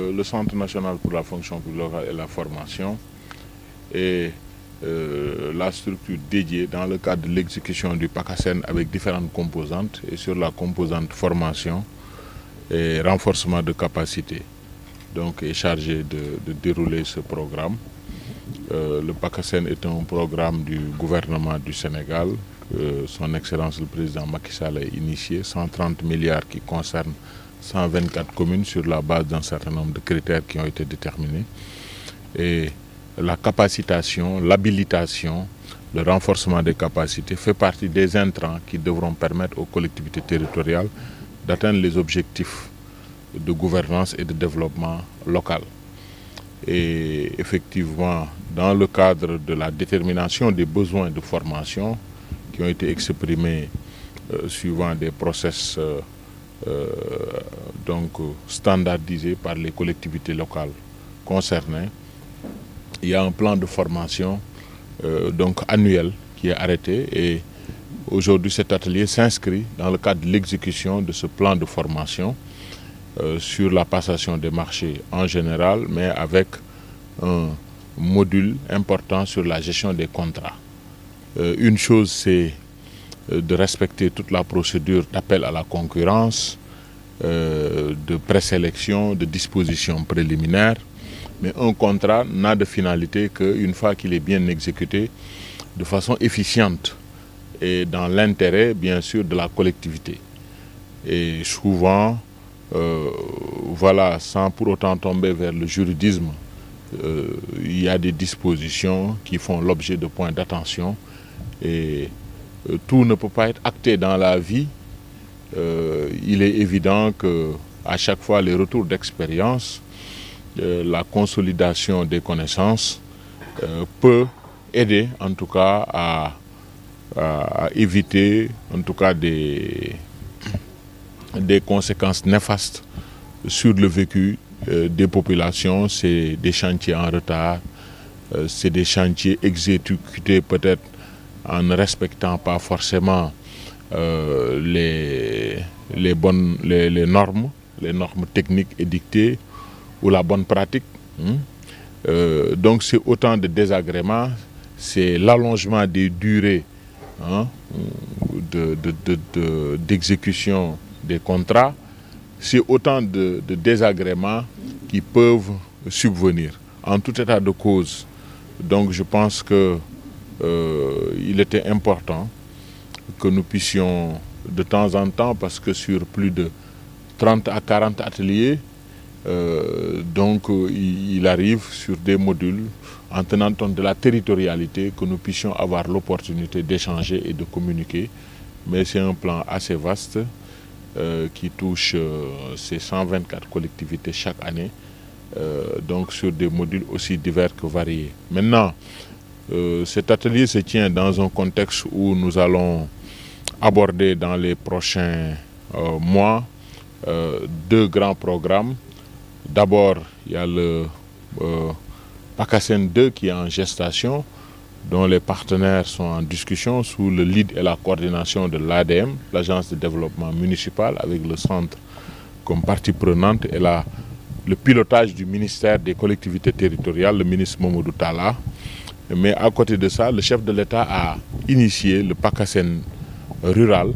Le Centre national pour la fonction publique locale et la formation est la structure dédiée dans le cadre de l'exécution du PACASEN avec différentes composantes et sur la composante formation et renforcement de capacité. Donc est chargé de dérouler ce programme. Le PACASEN est un programme du gouvernement du Sénégal. Son Excellence le Président Macky Sall a initié 130 milliards qui concernent 124 communes sur la base d'un certain nombre de critères qui ont été déterminés. Et la capacitation, l'habilitation, le renforcement des capacités fait partie des intrants qui devront permettre aux collectivités territoriales d'atteindre les objectifs de gouvernance et de développement local. Et effectivement, dans le cadre de la détermination des besoins de formation qui ont été exprimés suivant des process standardisés par les collectivités locales concernées, il y a un plan de formation annuel qui est arrêté et aujourd'hui cet atelier s'inscrit dans le cadre de l'exécution de ce plan de formation sur la passation des marchés en général, mais avec un module important sur la gestion des contrats. Une chose, c'est de respecter toute la procédure d'appel à la concurrence, de présélection, de dispositions préliminaires. Mais un contrat n'a de finalité qu'une fois qu'il est bien exécuté de façon efficiente et dans l'intérêt, bien sûr, de la collectivité. Et souvent, sans pour autant tomber vers le juridisme, il y a des dispositions qui font l'objet de points d'attention et tout ne peut pas être acté dans la vie. Il est évident qu'à chaque fois, les retours d'expérience, la consolidation des connaissances peut aider en tout cas à éviter en tout cas des conséquences néfastes sur le vécu des populations. C'est des chantiers en retard, c'est des chantiers exécutés peut-être en ne respectant pas forcément les normes techniques édictées ou la bonne pratique. Donc c'est autant de désagréments, c'est l'allongement des durées d'exécution des contrats, c'est autant de désagréments qui peuvent subvenir. En tout état de cause, donc je pense que il était important que nous puissions de temps en temps, parce que sur plus de 30 à 40 ateliers, il arrive sur des modules en tenant compte de la territorialité que nous puissions avoir l'opportunité d'échanger et de communiquer. Mais c'est un plan assez vaste qui touche ces 124 collectivités chaque année, donc sur des modules aussi divers que variés. Maintenant, cet atelier se tient dans un contexte où nous allons aborder dans les prochains mois deux grands programmes. D'abord, il y a le PACASEN 2 qui est en gestation, dont les partenaires sont en discussion sous le lead et la coordination de l'ADM, l'Agence de développement municipal, avec le centre comme partie prenante et le pilotage du ministère des collectivités territoriales, le ministre Mamadou Talla. Mais à côté de ça, le chef de l'État a initié le PACASEN rural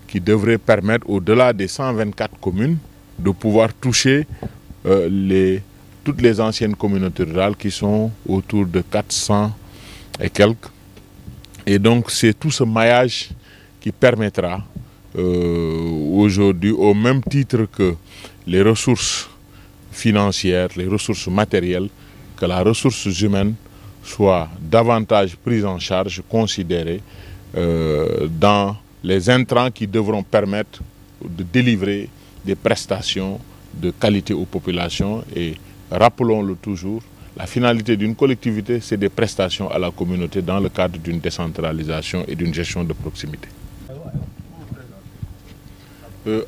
qui devrait permettre, au-delà des 124 communes, de pouvoir toucher toutes les anciennes communautés rurales qui sont autour de 400 et quelques. Et donc c'est tout ce maillage qui permettra aujourd'hui, au même titre que les ressources financières, les ressources matérielles, que la ressource humaine soit davantage prise en charge, considérée dans les intrants qui devront permettre de délivrer des prestations de qualité aux populations. Et rappelons-le toujours, la finalité d'une collectivité, c'est des prestations à la communauté dans le cadre d'une décentralisation et d'une gestion de proximité.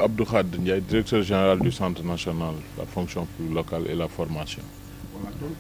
Abdou Khad Ndiaye, directeur général du Centre national de la fonction publique locale et la formation. Voilà, donc,